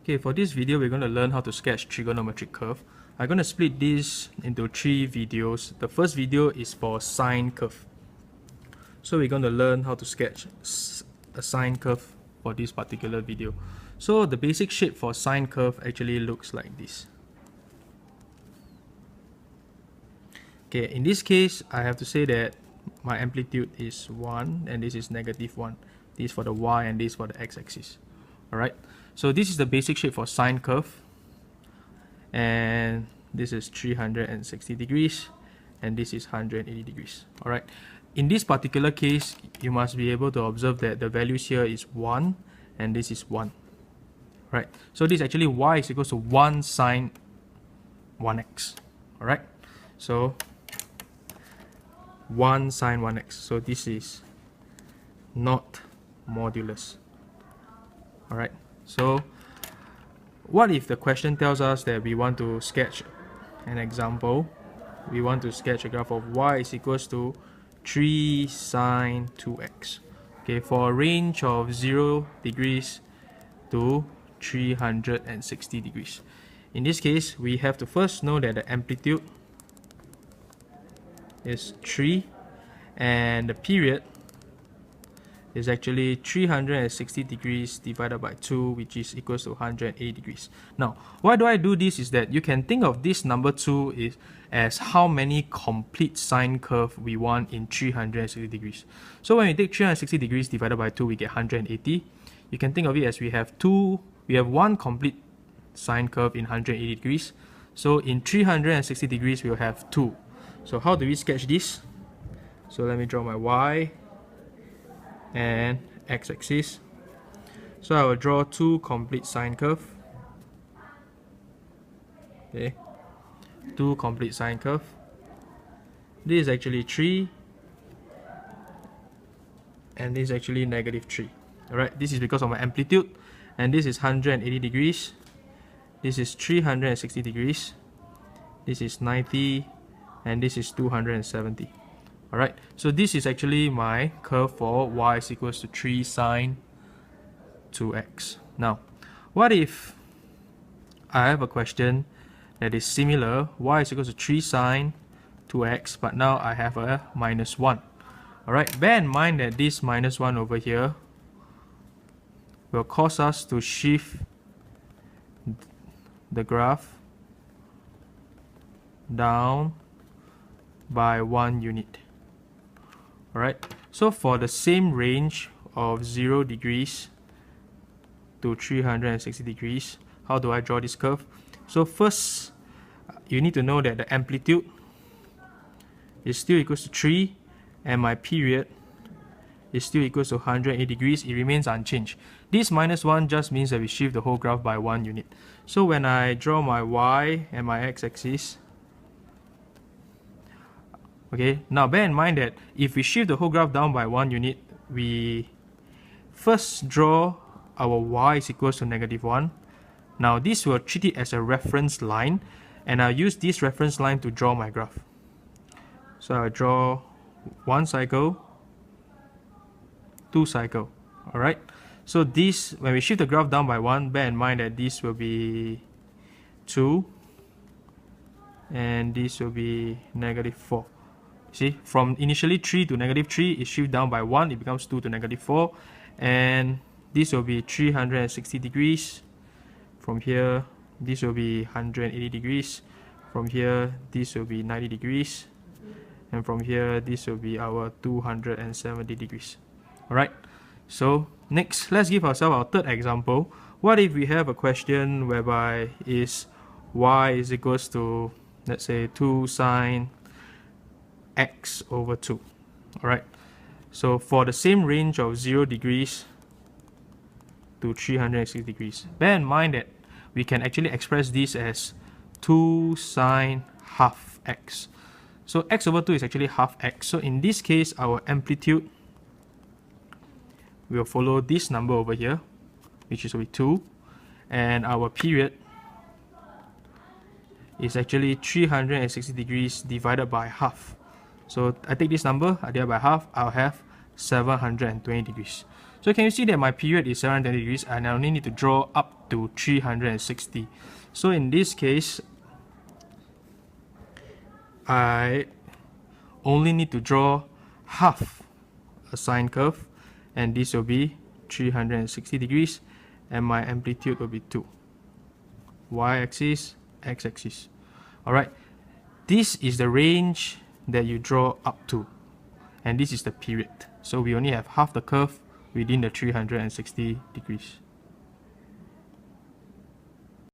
Okay, for this video, we're going to learn how to sketch trigonometric curve. I'm going to split this into 3 videos. The first video is for sine curve. So we're going to learn how to sketch a sine curve for this particular video. So the basic shape for sine curve actually looks like this. Okay, in this case, I have to say that my amplitude is 1 and this is -1. This is for the y and this for the x-axis. Alright, so this is the basic shape for sine curve, and this is 360 degrees and this is 180 degrees. Alright, in this particular case, you must be able to observe that the values here is 1 and this is 1. Right, so this actually y is equals to 1 sine 1x. Alright, so 1 sine 1x. So this is not modulus. Alright, so what if the question tells us that we want to sketch an example? We want to sketch a graph of y is equals to 3 sine 2x. Okay, for a range of 0 degrees to 360 degrees. In this case, we have to first know that the amplitude is 3 and the period is actually 360 degrees divided by 2, which is equals to 180 degrees. Now, why do I do this is that you can think of this number 2 as how many complete sine curve we want in 360 degrees. So when we take 360 degrees divided by 2, we get 180. You can think of it as we have one complete sine curve in 180 degrees. So in 360 degrees, we'll have 2. So how do we sketch this? So let me draw my y and x-axis. So I will draw 2 complete sine curve. Okay, 2 complete sine curve. This is actually 3 and this is actually -3. Alright, this is because of my amplitude, and this is 180 degrees. This is 360 degrees. This is 90 and this is 270. Alright, so this is actually my curve for y is equals to 3 sine 2x. Now, what if I have a question that is similar, y is equals to 3 sine 2x, but now I have a -1. Alright, bear in mind that this -1 over here will cause us to shift the graph down by 1 unit. Alright, so for the same range of 0 degrees to 360 degrees, how do I draw this curve? So first, you need to know that the amplitude is still equals to 3 and my period is still equals to 180 degrees. It remains unchanged. This -1 just means that we shift the whole graph by 1 unit. So when I draw my y and my x-axis, okay, now bear in mind that if we shift the whole graph down by 1 unit, we first draw our y is equals to -1. Now this will treat it as a reference line, and I'll use this reference line to draw my graph. So I'll draw 1 cycle, 2 cycle. Alright, so this, when we shift the graph down by 1, bear in mind that this will be 2 and this will be -4. See, from initially 3 to -3, it shifts down by 1, it becomes 2 to -4, and this will be 360 degrees. From here, this will be 180 degrees. From here, this will be 90 degrees. And from here, this will be our 270 degrees. Alright, so next, let's give ourselves our third example. What if we have a question whereby is y is equals to, let's say, 2 sine x over 2. Alright, so for the same range of 0 degrees to 360 degrees, bear in mind that we can actually express this as 2 sine half x. So x over 2 is actually half x. So in this case, our amplitude will follow this number over here, which is 2, and our period is actually 360 degrees divided by half. So I take this number, I divide by half, I'll have 720 degrees. So can you see that my period is 720 degrees and I only need to draw up to 360. So in this case, I only need to draw half a sine curve, and this will be 360 degrees, and my amplitude will be 2. Y-axis, x-axis. Alright, this is the range that you draw up to, and this is the period. So we only have half the curve within the 360 degrees.